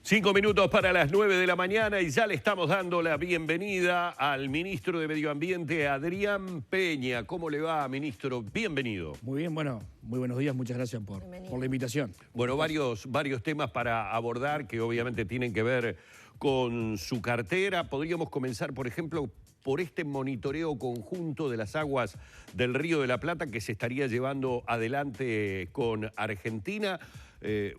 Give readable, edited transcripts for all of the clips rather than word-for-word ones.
5 minutos para las 9 de la mañana y ya le estamos dando la bienvenida al ministro de Medio Ambiente, Adrián Peña. ¿Cómo le va, ministro? Bienvenido. Muy bien, bueno, muy buenos días, muchas gracias por la invitación. Bueno, varios temas para abordar que obviamente tienen que ver con su cartera. Podríamos comenzar, por ejemplo, por este monitoreo conjunto de las aguas del Río de la Plata que se estaría llevando adelante con Argentina.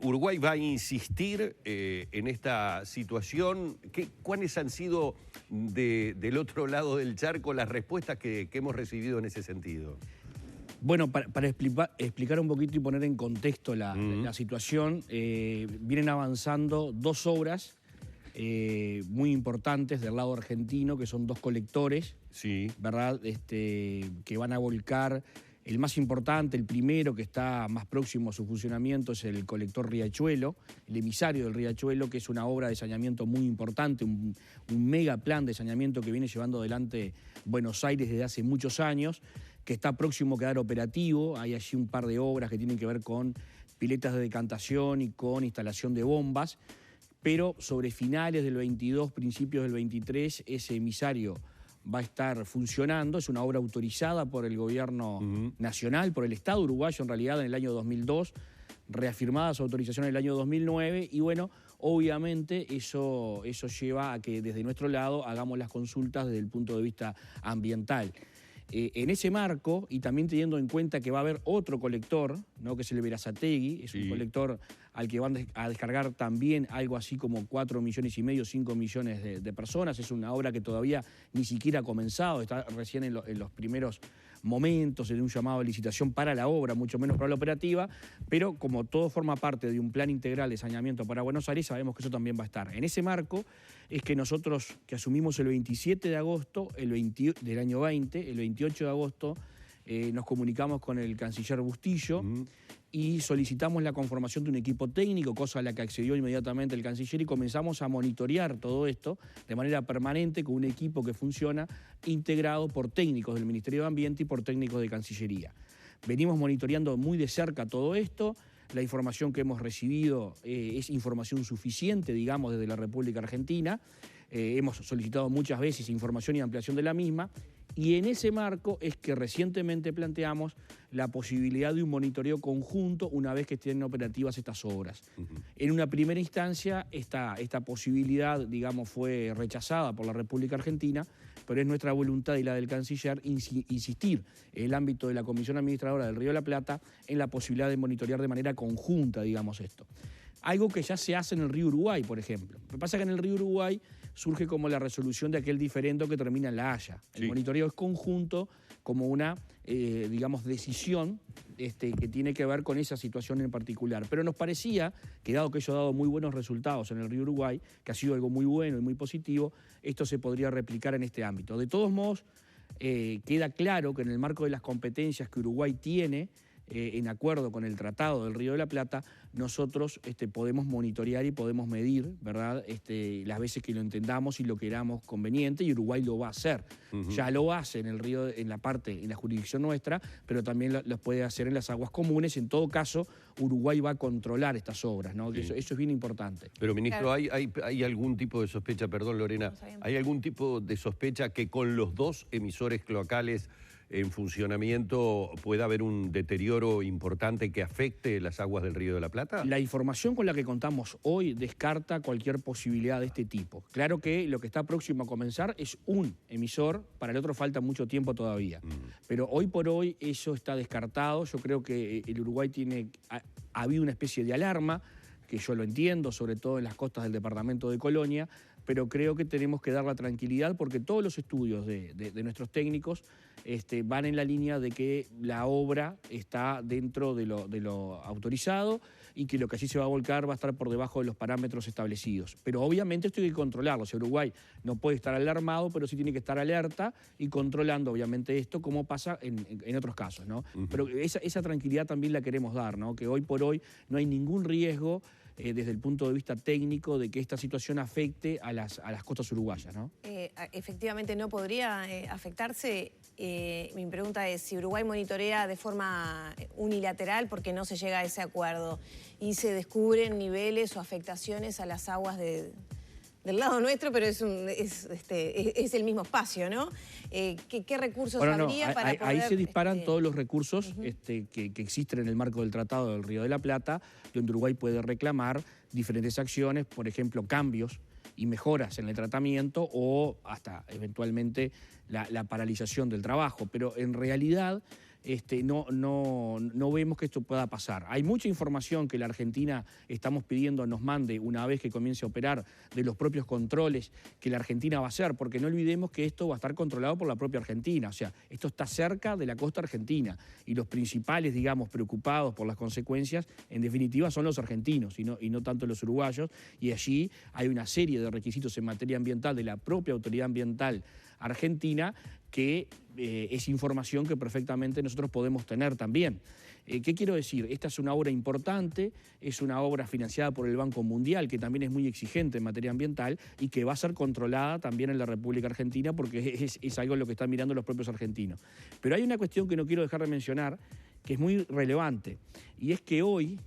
Uruguay va a insistir en esta situación. ¿Cuáles han sido del otro lado del charco las respuestas que hemos recibido en ese sentido? Bueno, para explicar un poquito y poner en contexto la situación, vienen avanzando dos obras muy importantes del lado argentino, que son dos colectores, sí, ¿verdad? Que van a volcar. El más importante, el primero que está más próximo a su funcionamiento, es el colector Riachuelo, el emisario del Riachuelo, que es una obra de saneamiento muy importante, un mega plan de saneamiento que viene llevando adelante Buenos Aires desde hace muchos años, que está próximo a quedar operativo. Hay allí un par de obras que tienen que ver con piletas de decantación y con instalación de bombas, pero sobre finales del 22, principios del 23, ese emisario va a estar funcionando. Es una obra autorizada por el gobierno nacional, por el Estado uruguayo en realidad en el año 2002, reafirmada su autorización en el año 2009 y bueno, obviamente eso lleva a que desde nuestro lado hagamos las consultas desde el punto de vista ambiental. En ese marco, y también teniendo en cuenta que va a haber otro colector, ¿no?, que es el Berazategui, es un colector al que van a descargar también algo así como 4,5 millones, 5 millones de personas. Es una obra que todavía ni siquiera ha comenzado, está recién en los primeros momentos de un llamado a licitación para la obra, mucho menos para la operativa, pero como todo forma parte de un plan integral de saneamiento para Buenos Aires, sabemos que eso también va a estar. En ese marco es que nosotros, que asumimos el 27 de agosto del año 20, el 28 de agosto, nos comunicamos con el canciller Bustillo y solicitamos la conformación de un equipo técnico, cosa a la que accedió inmediatamente el canciller, y comenzamos a monitorear todo esto de manera permanente con un equipo que funciona integrado por técnicos del Ministerio de Ambiente y por técnicos de Cancillería. Venimos monitoreando muy de cerca todo esto. La información que hemos recibido es información suficiente, digamos, desde la República Argentina. Hemos solicitado muchas veces información y ampliación de la misma, y en ese marco es que recientemente planteamos la posibilidad de un monitoreo conjunto una vez que estén operativas estas obras. En una primera instancia, esta posibilidad, digamos, fue rechazada por la República Argentina, pero es nuestra voluntad y la del canciller insistir en el ámbito de la Comisión Administradora del Río de la Plata en la posibilidad de monitorear de manera conjunta, digamos, esto. Algo que ya se hace en el río Uruguay, por ejemplo. Lo que pasa es que en el río Uruguay surge como la resolución de aquel diferendo que termina en La Haya. El monitoreo es conjunto como una, digamos, decisión que tiene que ver con esa situación en particular. Pero nos parecía que, dado que eso ha dado muy buenos resultados en el río Uruguay, que ha sido algo muy bueno y muy positivo, esto se podría replicar en este ámbito. De todos modos, queda claro que en el marco de las competencias que Uruguay tiene, en acuerdo con el Tratado del Río de la Plata, nosotros podemos monitorear y podemos medir, ¿verdad?, las veces que lo entendamos y lo queramos conveniente, y Uruguay lo va a hacer. Ya lo hace en el río, en la jurisdicción nuestra, pero también lo puede hacer en las aguas comunes. En todo caso, Uruguay va a controlar estas obras, ¿no? Eso es bien importante. Pero, ministro, ¿hay algún tipo de sospecha, perdón, Lorena, hay algún tipo de sospecha que con los dos emisores cloacales en funcionamiento pueda haber un deterioro importante que afecte las aguas del Río de la Plata? La información con la que contamos hoy descarta cualquier posibilidad de este tipo. Claro que lo que está próximo a comenzar es un emisor, para el otro falta mucho tiempo todavía. Pero hoy por hoy eso está descartado. Yo creo que el Uruguay ha habido una especie de alarma, que yo lo entiendo, sobre todo en las costas del departamento de Colonia, pero creo que tenemos que dar la tranquilidad porque todos los estudios de nuestros técnicos van en la línea de que la obra está dentro de lo autorizado y que lo que allí se va a volcar va a estar por debajo de los parámetros establecidos. Pero obviamente esto hay que controlarlo. Si Uruguay no puede estar alarmado, pero sí tiene que estar alerta y controlando obviamente esto, como pasa en otros casos, ¿no? Pero esa tranquilidad también la queremos dar, ¿no? Que hoy por hoy no hay ningún riesgo desde el punto de vista técnico de que esta situación afecte a las costas uruguayas, ¿no? Efectivamente no podría afectarse. Mi pregunta es si Uruguay monitorea de forma unilateral porque no se llega a ese acuerdo y se descubren niveles o afectaciones a las aguas del lado nuestro, pero es el mismo espacio, ¿no? ¿Qué recursos habría para poder...? Ahí se disparan todos los recursos que existen en el marco del Tratado del Río de la Plata, donde Uruguay puede reclamar diferentes acciones, por ejemplo, cambios y mejoras en el tratamiento o hasta eventualmente la paralización del trabajo. Pero en realidad no vemos que esto pueda pasar. Hay mucha información que la Argentina estamos pidiendo nos mande una vez que comience a operar de los propios controles que la Argentina va a hacer, porque no olvidemos que esto va a estar controlado por la propia Argentina. O sea, esto está cerca de la costa argentina y los principales, digamos, preocupados por las consecuencias, en definitiva, son los argentinos y no tanto los uruguayos. Y allí hay una serie de requisitos en materia ambiental de la propia autoridad ambiental argentina que es información que perfectamente nosotros podemos tener también. ¿Qué quiero decir? Esta es una obra importante, es una obra financiada por el Banco Mundial, que también es muy exigente en materia ambiental y que va a ser controlada también en la República Argentina porque es algo en lo que están mirando los propios argentinos. Pero hay una cuestión que no quiero dejar de mencionar, que es muy relevante, y es que hoy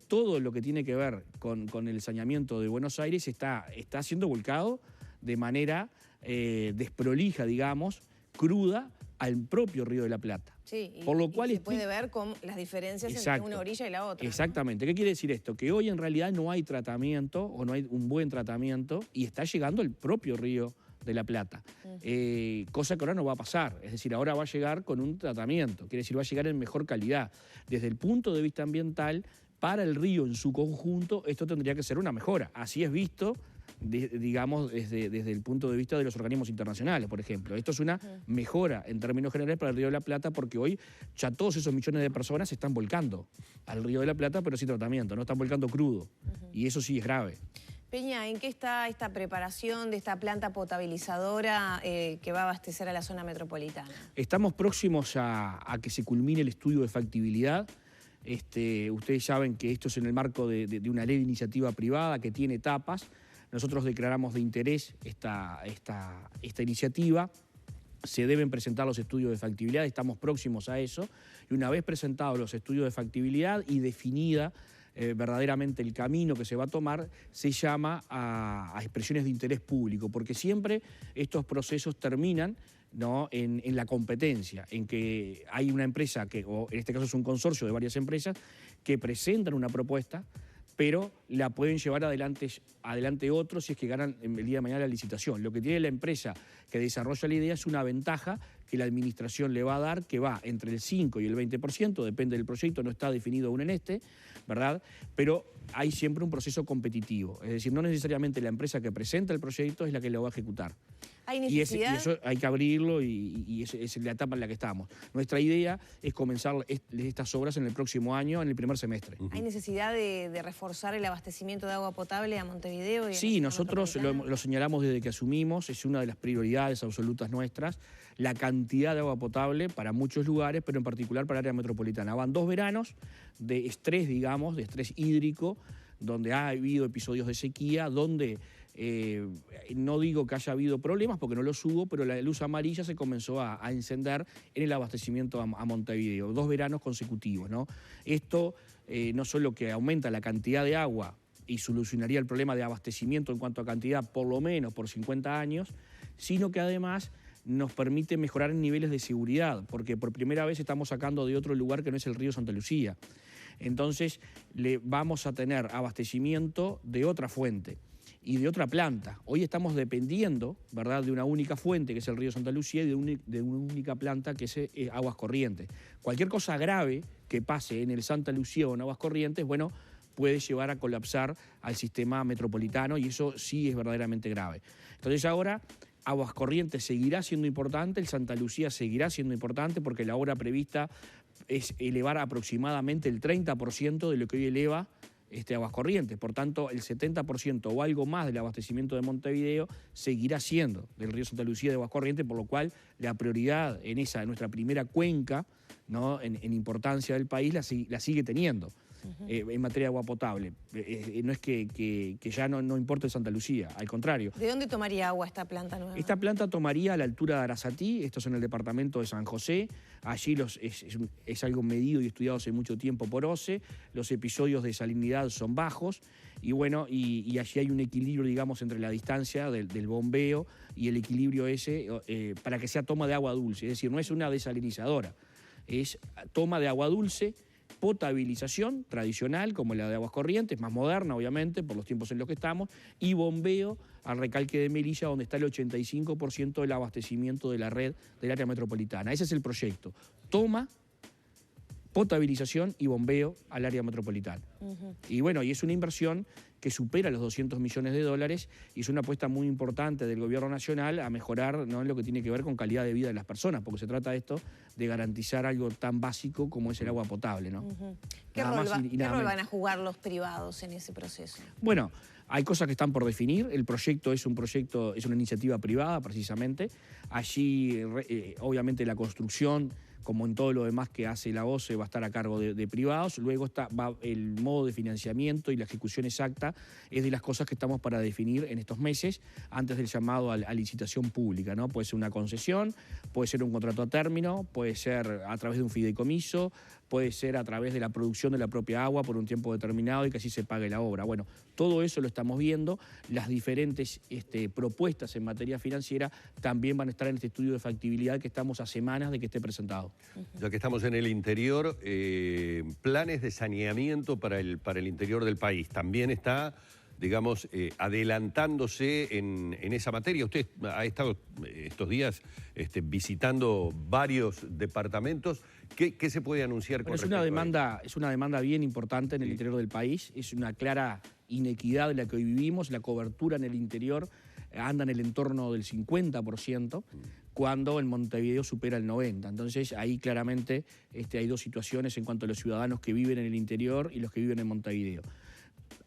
todo lo que tiene que ver con el saneamiento de Buenos Aires está siendo volcado de manera desprolija, digamos, cruda, al propio Río de la Plata. Sí, por lo cual se puede ver con las diferencias entre una orilla y la otra. Exactamente. ¿No? ¿Qué quiere decir esto? Que hoy en realidad no hay tratamiento o no hay un buen tratamiento y está llegando el propio Río de la Plata. Cosa que ahora no va a pasar. Es decir, ahora va a llegar con un tratamiento. Quiere decir, va a llegar en mejor calidad. Desde el punto de vista ambiental, para el río en su conjunto, esto tendría que ser una mejora. Así es visto, digamos, desde el punto de vista de los organismos internacionales, por ejemplo. Esto es una mejora en términos generales para el Río de la Plata porque hoy ya todos esos millones de personas se están volcando al Río de la Plata, pero sin tratamiento, no están volcando crudo. Y eso sí es grave. Peña, ¿en qué está esta preparación de esta planta potabilizadora que va a abastecer a la zona metropolitana? Estamos próximos a que se culmine el estudio de factibilidad. Ustedes saben que esto es en el marco de una ley de iniciativa privada que tiene etapas. Nosotros declaramos de interés esta iniciativa. Se deben presentar los estudios de factibilidad, estamos próximos a eso. Y una vez presentados los estudios de factibilidad y definida verdaderamente el camino que se va a tomar, se llama a expresiones de interés público, porque siempre estos procesos terminan, ¿no?, en la competencia, en que hay una empresa, o en este caso es un consorcio de varias empresas, que presentan una propuesta, pero la pueden llevar adelante otros si es que ganan el día de mañana la licitación. Lo que tiene la empresa que desarrolla la idea es una ventaja que la administración le va a dar, que va entre el 5 y el 20%, depende del proyecto, no está definido aún en ¿verdad? Pero hay siempre un proceso competitivo, es decir, no necesariamente la empresa que presenta el proyecto es la que lo va a ejecutar. ¿Hay necesidad? Y eso hay que abrirlo y es la etapa en la que estamos. Nuestra idea es comenzar estas obras en el próximo año, en el primer semestre. ¿Hay necesidad de reforzar el abastecimiento de agua potable a Montevideo? Sí, nosotros lo señalamos desde que asumimos, es una de las prioridades absolutas nuestras, la cantidad de agua potable para muchos lugares, pero en particular para el área metropolitana. Van 2 veranos de estrés, digamos, de estrés hídrico, donde ha habido episodios de sequía, donde no digo que haya habido problemas porque no los hubo, pero la luz amarilla se comenzó a encender en el abastecimiento a Montevideo, 2 veranos consecutivos, ¿no? Esto no solo que aumenta la cantidad de agua y solucionaría el problema de abastecimiento en cuanto a cantidad por lo menos por 50 años, sino que además nos permite mejorar en niveles de seguridad, porque por primera vez estamos sacando de otro lugar que no es el río Santa Lucía. Entonces vamos a tener abastecimiento de otra fuente y de otra planta. Hoy estamos dependiendo, ¿verdad?, de una única fuente, que es el río Santa Lucía, y de una única planta, que es Aguas Corrientes. Cualquier cosa grave que pase en el Santa Lucía o en Aguas Corrientes, bueno, puede llevar a colapsar al sistema metropolitano y eso sí es verdaderamente grave. Entonces ahora Aguas Corrientes seguirá siendo importante, el Santa Lucía seguirá siendo importante porque la obra prevista es elevar aproximadamente el 30% de lo que hoy eleva Aguas Corrientes. Por tanto, el 70% o algo más del abastecimiento de Montevideo seguirá siendo del río Santa Lucía de Aguas Corrientes, por lo cual la prioridad en nuestra primera cuenca, ¿no?, en importancia del país, la sigue teniendo. en materia de agua potable. No es que ya no importa Santa Lucía, al contrario. ¿De dónde tomaría agua esta planta nueva? Esta planta tomaría a la altura de Arasatí, esto es en el departamento de San José. Allí es algo medido y estudiado hace mucho tiempo por OCE. Los episodios de salinidad son bajos y bueno, y allí hay un equilibrio, digamos, entre la distancia del bombeo y el equilibrio ese para que sea toma de agua dulce. Es decir, no es una desalinizadora, es toma de agua dulce, potabilización tradicional, como la de aguas corrientes, más moderna, obviamente, por los tiempos en los que estamos, y bombeo al recalque de Melilla, donde está el 85% del abastecimiento de la red del área metropolitana. Ese es el proyecto. Toma, potabilización y bombeo al área metropolitana. Y bueno, y es una inversión que supera los 200 millones de dólares y es una apuesta muy importante del gobierno nacional a mejorar, ¿no?, lo que tiene que ver con calidad de vida de las personas, porque se trata de esto de garantizar algo tan básico como es el agua potable, ¿no? ¿Qué rol van a jugar los privados en ese proceso? Bueno, hay cosas que están por definir. El proyecto es una iniciativa privada, precisamente. Allí, obviamente, la construcción, como en todo lo demás que hace la OCE, va a estar a cargo de privados. Luego va el modo de financiamiento y la ejecución exacta es de las cosas que estamos para definir en estos meses, antes del llamado a licitación pública, ¿no? Puede ser una concesión, puede ser un contrato a término, puede ser a través de un fideicomiso, puede ser a través de la producción de la propia agua por un tiempo determinado y que así se pague la obra. Bueno, todo eso lo estamos viendo. Las diferentes propuestas en materia financiera también van a estar en este estudio de factibilidad que estamos a semanas de que esté presentado. Ya que estamos en el interior, planes de saneamiento para el interior del país. También está, digamos, adelantándose en esa materia. Usted ha estado estos días visitando varios departamentos. ¿Qué se puede anunciar con respecto a eso? Es una demanda bien importante en el interior del país. Es una clara inequidad de la que hoy vivimos. La cobertura en el interior anda en el entorno del 50%, cuando en Montevideo supera el 90%. Entonces, ahí claramente hay dos situaciones en cuanto a los ciudadanos que viven en el interior y los que viven en Montevideo.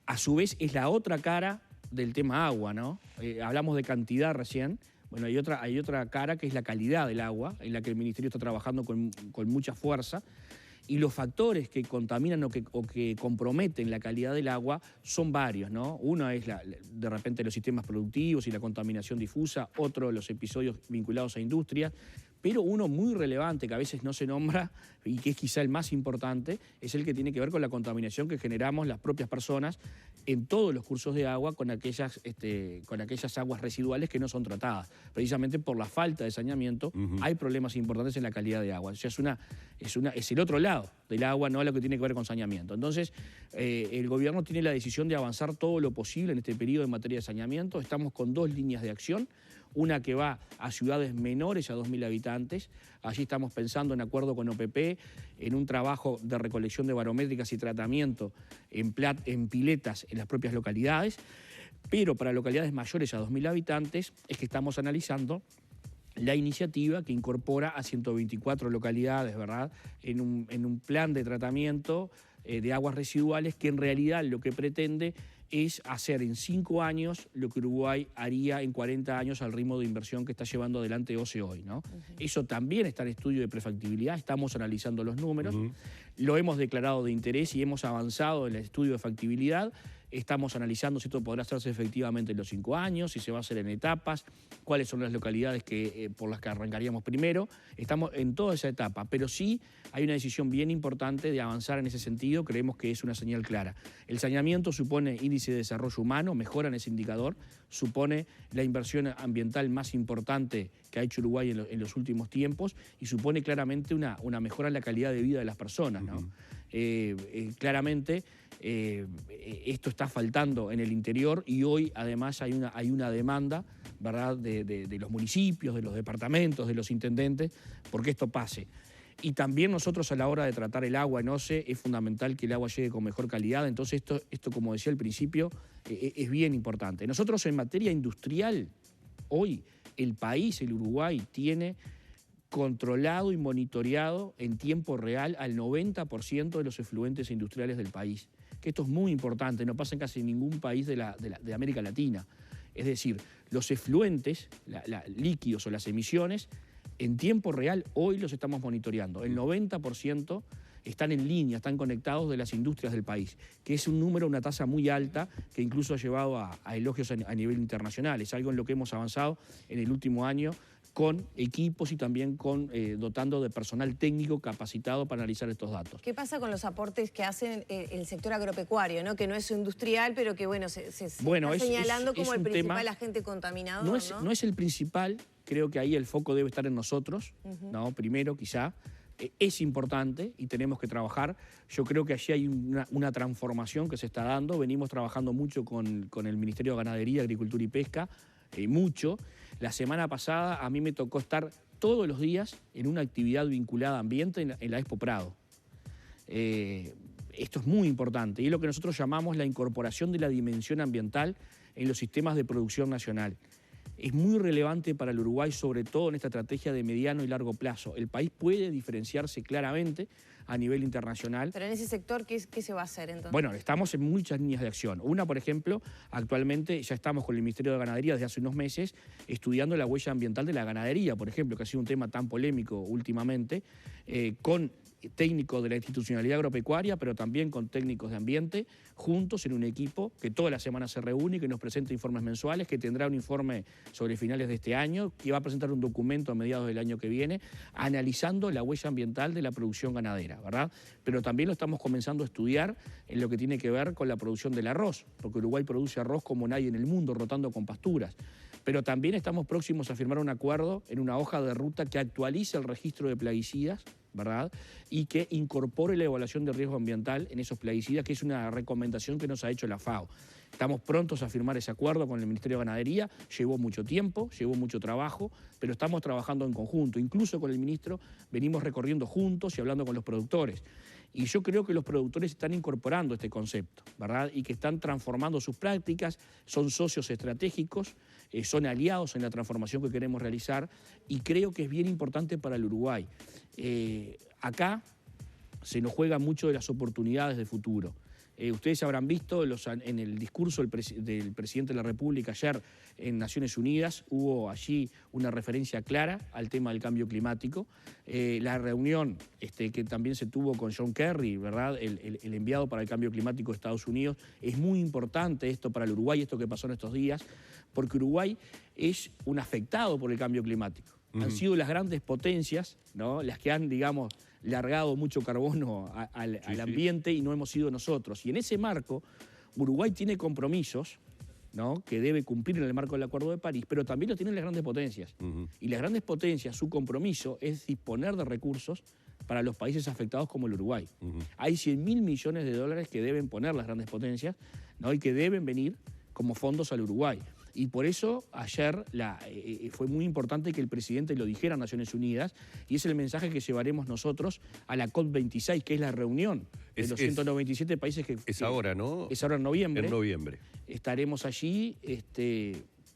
A su vez, es la otra cara del tema agua, ¿no? Hablamos de cantidad recién. Bueno, hay otra cara que es la calidad del agua, en la que el Ministerio está trabajando con mucha fuerza. Y los factores que contaminan o que comprometen la calidad del agua son varios, ¿no? Uno es de repente los sistemas productivos y la contaminación difusa, otro los episodios vinculados a industria, pero uno muy relevante que a veces no se nombra y que es quizá el más importante, es el que tiene que ver con la contaminación que generamos las propias personas en todos los cursos de agua con aquellas aguas residuales que no son tratadas. Precisamente por la falta de saneamiento hay problemas importantes en la calidad de agua. O sea, es el otro lado del agua, no lo que tiene que ver con saneamiento. Entonces, el gobierno tiene la decisión de avanzar todo lo posible en este periodo en materia de saneamiento. Estamos con dos líneas de acción. Una que va a ciudades menores a 2.000 habitantes. Allí estamos pensando, en acuerdo con OPP, en un trabajo de recolección de barométricas y tratamiento en piletas en las propias localidades. Pero para localidades mayores a 2.000 habitantes es que estamos analizando la iniciativa que incorpora a 124 localidades, ¿verdad?, en un plan de tratamiento de aguas residuales que en realidad lo que pretende es hacer en 5 años lo que Uruguay haría en 40 años al ritmo de inversión que está llevando adelante OCE hoy, ¿no? Eso también está en estudio de prefactibilidad, estamos analizando los números, lo hemos declarado de interés y hemos avanzado en el estudio de factibilidad. Estamos analizando si esto podrá hacerse efectivamente en los 5 años, si se va a hacer en etapas, cuáles son las localidades por las que arrancaríamos primero. Estamos en toda esa etapa, pero sí hay una decisión bien importante de avanzar en ese sentido. Creemos que es una señal clara. El saneamiento supone índice de desarrollo humano, mejora en ese indicador, supone la inversión ambiental más importante que ha hecho Uruguay en los últimos tiempos y supone claramente una mejora en la calidad de vida de las personas, ¿no? Claramente esto está faltando en el interior y hoy además hay una demanda, ¿verdad?, de los municipios, de los departamentos, de los intendentes, porque esto pase. Y también nosotros a la hora de tratar el agua en OCE es fundamental que el agua llegue con mejor calidad. Entonces esto como decía al principio, es bien importante. Nosotros en materia industrial, hoy el país, el Uruguay, tiene controlado y monitoreado en tiempo real al 90% de los efluentes industriales del país. Que esto es muy importante, no pasa en casi ningún país de América Latina. Es decir, los efluentes, líquidos o las emisiones, en tiempo real hoy los estamos monitoreando. El 90% están en línea, están conectados de las industrias del país, que es un número, una tasa muy alta que incluso ha llevado a elogios a nivel internacional. Es algo en lo que hemos avanzado en el último año con equipos y también dotando de personal técnico capacitado para analizar estos datos. ¿Qué pasa con los aportes que hacen el sector agropecuario, ¿no? Que no es industrial, pero que bueno, se está señalando como el principal agente contaminador? No es el principal, creo que ahí el foco debe estar en nosotros, ¿no? Primero quizá. Es importante y tenemos que trabajar. Yo creo que allí hay una transformación que se está dando. Venimos trabajando mucho con el Ministerio de Ganadería, Agricultura y Pesca, mucho. La semana pasada a mí me tocó estar todos los días en una actividad vinculada a ambiente en la Expo Prado. Esto es muy importante y es lo que nosotros llamamos la incorporación de la dimensión ambiental en los sistemas de producción nacional. Es muy relevante para el Uruguay, sobre todo en esta estrategia de mediano y largo plazo. El país puede diferenciarse claramente a nivel internacional. Pero en ese sector, ¿qué se va a hacer entonces? Bueno, estamos en muchas líneas de acción. Una, por ejemplo, actualmente ya estamos con el Ministerio de Ganadería desde hace unos meses estudiando la huella ambiental de la ganadería, por ejemplo, que ha sido un tema tan polémico últimamente, con técnicos de la institucionalidad agropecuaria, pero también con técnicos de ambiente, juntos en un equipo que toda la semana se reúne y que nos presenta informes mensuales, que tendrá un informe sobre finales de este año, que va a presentar un documento a mediados del año que viene, analizando la huella ambiental de la producción ganadera, ¿verdad? Pero también lo estamos comenzando a estudiar en lo que tiene que ver con la producción del arroz, porque Uruguay produce arroz como nadie en el mundo, rotando con pasturas. Pero también estamos próximos a firmar un acuerdo en una hoja de ruta que actualice el registro de plaguicidas, ¿verdad? Y que incorpore la evaluación de riesgo ambiental en esos plaguicidas, que es una recomendación que nos ha hecho la FAO. Estamos prontos a firmar ese acuerdo con el Ministerio de Ganadería, llevó mucho tiempo, llevó mucho trabajo, pero estamos trabajando en conjunto. Incluso con el ministro venimos recorriendo juntos y hablando con los productores. Y yo creo que los productores están incorporando este concepto, ¿verdad? Y que están transformando sus prácticas, son socios estratégicos, son aliados en la transformación que queremos realizar y creo que es bien importante para el Uruguay. Acá se nos juega mucho de las oportunidades de futuro. Ustedes habrán visto en el discurso del presidente de la República ayer en Naciones Unidas, hubo allí una referencia clara al tema del cambio climático. La reunión que también se tuvo con John Kerry, ¿verdad? El enviado para el cambio climático de Estados Unidos, es muy importante esto para el Uruguay, esto que pasó en estos días, porque Uruguay es un afectado por el cambio climático. Han sido las grandes potencias, ¿no? Las que han, digamos, largado mucho carbono al ambiente y no hemos sido nosotros. Y en ese marco, Uruguay tiene compromisos, ¿no? Que debe cumplir en el marco del Acuerdo de París, pero también lo tienen las grandes potencias. Y las grandes potencias, su compromiso es disponer de recursos para los países afectados como el Uruguay. Hay 100.000 millones de dólares que deben poner las grandes potencias, ¿no? Y que deben venir como fondos al Uruguay. Y por eso ayer fue muy importante que el presidente lo dijera a Naciones Unidas y es el mensaje que llevaremos nosotros a la COP26, que es la reunión de los 197 países que... Es ahora, ¿no? Es ahora en noviembre. En noviembre. Estaremos allí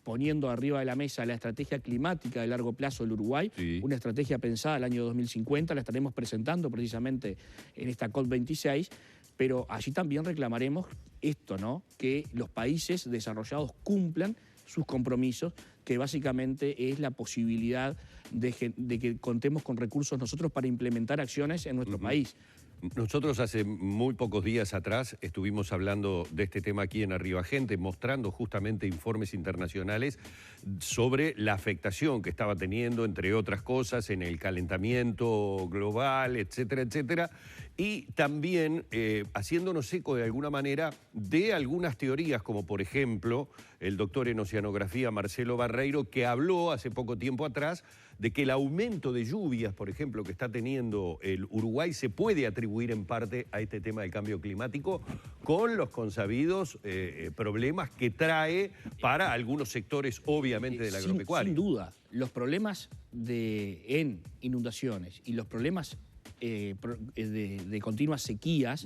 poniendo arriba de la mesa la estrategia climática de largo plazo del Uruguay, una estrategia pensada al año 2050, la estaremos presentando precisamente en esta COP26, pero allí también reclamaremos esto, ¿no? Que los países desarrollados cumplan sus compromisos, que básicamente es la posibilidad de que contemos con recursos nosotros para implementar acciones en nuestro país. Nosotros hace muy pocos días atrás estuvimos hablando de este tema aquí en Arriba Gente, mostrando justamente informes internacionales sobre la afectación que estaba teniendo, entre otras cosas, en el calentamiento global, etcétera, etcétera, y también haciéndonos eco de alguna manera de algunas teorías, como por ejemplo el doctor en oceanografía Marcelo Barreiro, que habló hace poco tiempo atrás de que el aumento de lluvias, por ejemplo, que está teniendo el Uruguay se puede atribuir en parte a este tema del cambio climático, con los consabidos problemas que trae para algunos sectores, obviamente, de la agropecuaria. Sin duda, los problemas en inundaciones y los problemas de continuas sequías,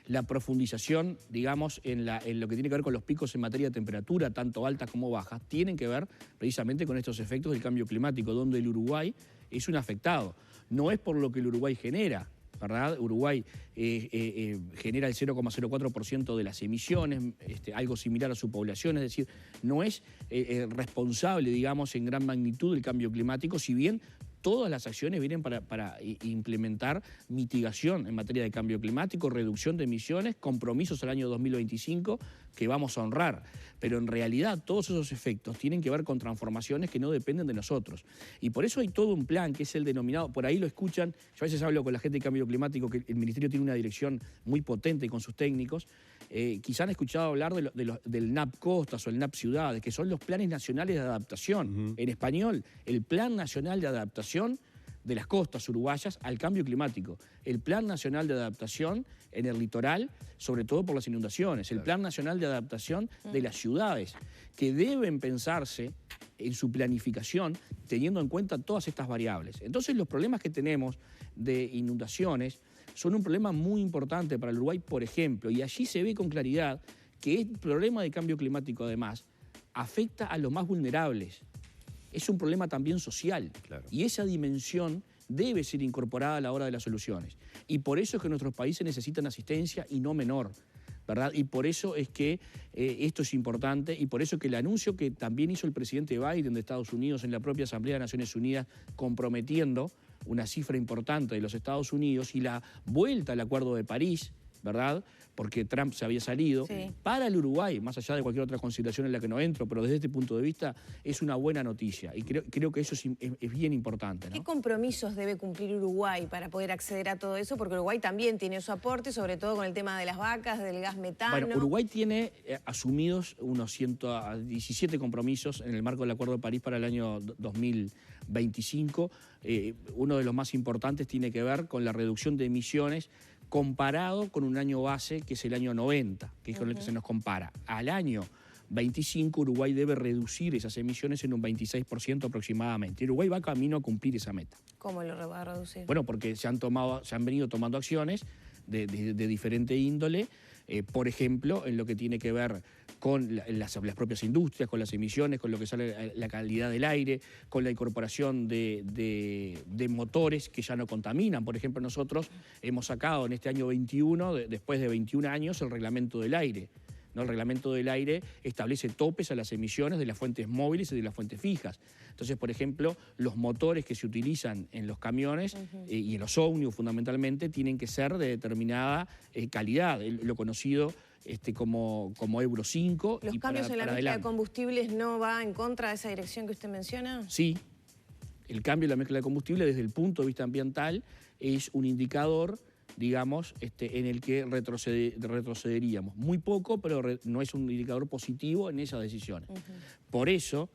la profundización, digamos, en lo que tiene que ver con los picos en materia de temperatura, tanto altas como bajas, tienen que ver precisamente con estos efectos del cambio climático, donde el Uruguay es un afectado. No es por lo que el Uruguay genera, ¿verdad? Uruguay genera el 0,04% de las emisiones, algo similar a su población, es decir, no es responsable, digamos, en gran magnitud del cambio climático, si bien todas las acciones vienen para implementar mitigación en materia de cambio climático, reducción de emisiones, compromisos al año 2025 que vamos a honrar. Pero en realidad todos esos efectos tienen que ver con transformaciones que no dependen de nosotros. Y por eso hay todo un plan que es el denominado, por ahí lo escuchan, yo a veces hablo con la gente de cambio climático, que el Ministerio tiene una dirección muy potente con sus técnicos. Quizá han escuchado hablar del NAP Costas o el NAP Ciudades, que son los planes nacionales de adaptación. En español, el Plan Nacional de Adaptación de las costas uruguayas al cambio climático. El Plan Nacional de Adaptación en el litoral, sobre todo por las inundaciones. El Plan Nacional de Adaptación de las ciudades, que deben pensarse en su planificación teniendo en cuenta todas estas variables. Entonces los problemas que tenemos de inundaciones son un problema muy importante para el Uruguay, por ejemplo, y allí se ve con claridad que el problema de cambio climático, además, afecta a los más vulnerables. Es un problema también social, claro. Y esa dimensión debe ser incorporada a la hora de las soluciones. Y por eso es que nuestros países necesitan asistencia y no menor, ¿verdad? Y por eso es que esto es importante y por eso que el anuncio que también hizo el presidente Biden de Estados Unidos en la propia Asamblea de Naciones Unidas comprometiendo una cifra importante de los Estados Unidos y la vuelta al Acuerdo de París, ¿verdad? Porque Trump se había salido. Sí. Para el Uruguay, más allá de cualquier otra consideración en la que no entro, pero desde este punto de vista es una buena noticia y creo que eso es bien importante, ¿no? ¿Qué compromisos debe cumplir Uruguay para poder acceder a todo eso? Porque Uruguay también tiene su aporte, sobre todo con el tema de las vacas, del gas metano. Bueno, Uruguay tiene asumidos unos 117 compromisos en el marco del Acuerdo de París para el año 2025. Uno de los más importantes tiene que ver con la reducción de emisiones comparado con un año base que es el año 90, que es con el que se nos compara. Al año 25 Uruguay debe reducir esas emisiones en un 26% aproximadamente. Uruguay va camino a cumplir esa meta. ¿Cómo lo va a reducir? Bueno, porque se han venido tomando acciones de diferente índole, por ejemplo, en lo que tiene que ver con las propias industrias, con las emisiones, con lo que sale la calidad del aire, con la incorporación de motores que ya no contaminan. Por ejemplo, nosotros hemos sacado en este año 21, después de 21 años, el reglamento del aire. ¿No? El reglamento del aire establece topes a las emisiones de las fuentes móviles y de las fuentes fijas. Entonces, por ejemplo, los motores que se utilizan en los camiones y en los ómnibus fundamentalmente tienen que ser de determinada calidad, lo conocido como Euro 5. ¿Los cambios en la mezcla de combustibles no va en contra de esa dirección que usted menciona? Sí, el cambio en la mezcla de combustible desde el punto de vista ambiental es un indicador, digamos, en el que retrocederíamos. Muy poco, pero no es un indicador positivo en esas decisiones. Por eso,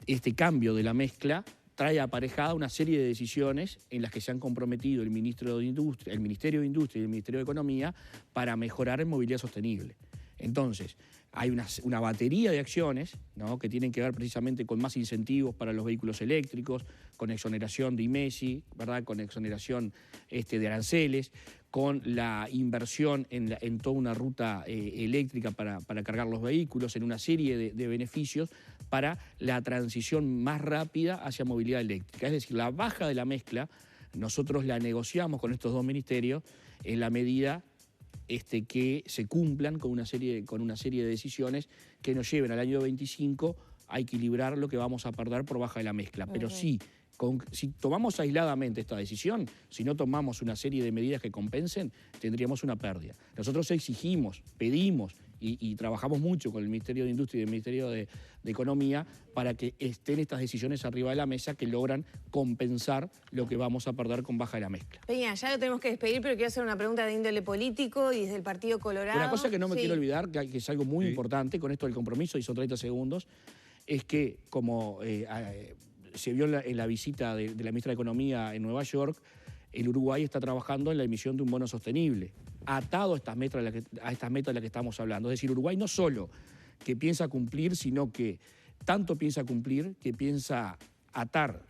este cambio de la mezcla trae aparejada una serie de decisiones en las que se han comprometido el Ministerio de Industria y el Ministerio de Economía para mejorar en movilidad sostenible. Entonces, hay una batería de acciones, ¿no?, que tienen que ver precisamente con más incentivos para los vehículos eléctricos, con exoneración de IMESI, ¿verdad?, con exoneración de aranceles, con la inversión en toda una ruta eléctrica para cargar los vehículos, en una serie de beneficios para la transición más rápida hacia movilidad eléctrica. Es decir, la baja de la mezcla, nosotros la negociamos con estos dos ministerios en la medida que se cumplan con una serie de decisiones que nos lleven al año 25 a equilibrar lo que vamos a perder por baja de la mezcla. Pero sí, si tomamos aisladamente esta decisión, si no tomamos una serie de medidas que compensen, tendríamos una pérdida. Nosotros exigimos, pedimos y trabajamos mucho con el Ministerio de Industria y el Ministerio de Economía para que estén estas decisiones arriba de la mesa que logran compensar lo que vamos a perder con baja de la mezcla. Peña, ya lo tenemos que despedir, pero quiero hacer una pregunta de índole político y desde el Partido Colorado. Una cosa que no me quiero olvidar, que es algo muy importante con esto del compromiso, y son 30 segundos, es que como se vio en la visita de la ministra de Economía en Nueva York, el Uruguay está trabajando en la emisión de un bono sostenible, atado a estas metas de las que estamos hablando. Es decir, Uruguay no solo que piensa cumplir, sino que tanto piensa cumplir que piensa atar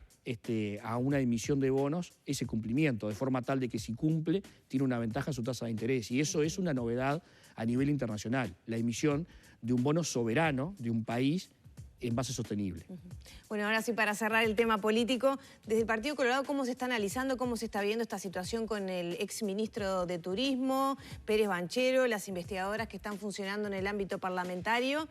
a una emisión de bonos ese cumplimiento, de forma tal de que si cumple, tiene una ventaja en su tasa de interés. Y eso es una novedad a nivel internacional, la emisión de un bono soberano de un país en base sostenible. Bueno, ahora sí, para cerrar el tema político, desde el Partido Colorado, ¿cómo se está analizando, cómo se está viendo esta situación con el exministro de Turismo, Pérez Banchero, las investigadoras que están funcionando en el ámbito parlamentario?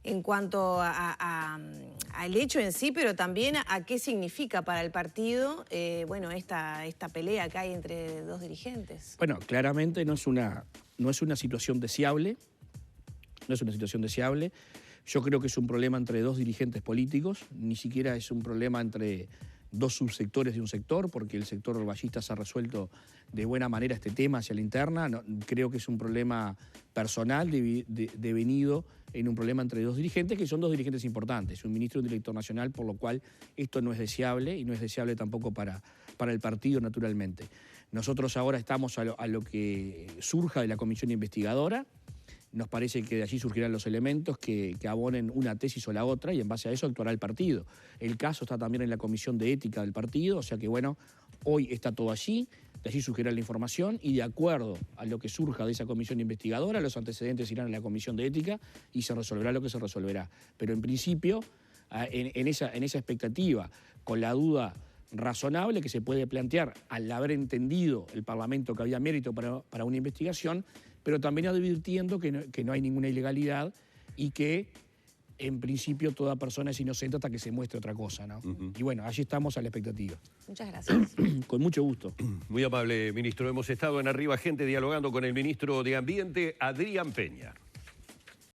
en cuanto al hecho en sí, pero también a qué significa para el partido, bueno, esta pelea que hay entre dos dirigentes. Bueno, claramente no es una situación deseable, no es una situación deseable. Yo creo que es un problema entre dos dirigentes políticos, ni siquiera es un problema entre dos subsectores de un sector, porque el sector vallista se ha resuelto de buena manera este tema hacia la interna. No, creo que es un problema personal devenido en un problema entre dos dirigentes, que son dos dirigentes importantes, un ministro y un director nacional, por lo cual esto no es deseable y no es deseable tampoco para el partido, naturalmente. Nosotros ahora estamos a lo que surja de la comisión investigadora. Nos parece que de allí surgirán los elementos que abonen una tesis o la otra y en base a eso actuará el partido. El caso está también en la comisión de ética del partido, o sea que bueno, hoy está todo allí, de allí surgirá la información y de acuerdo a lo que surja de esa comisión investigadora, los antecedentes irán a la comisión de ética y se resolverá lo que se resolverá. Pero en principio, en esa expectativa, con la duda razonable que se puede plantear al haber entendido el Parlamento que había mérito para una investigación, pero también advirtiendo que no hay ninguna ilegalidad y que en principio toda persona es inocente hasta que se muestre otra cosa, ¿no? Y bueno, allí estamos a la expectativa. Muchas gracias. Con mucho gusto. Muy amable, ministro. Hemos estado en Arriba Gente dialogando con el ministro de Ambiente, Adrián Peña.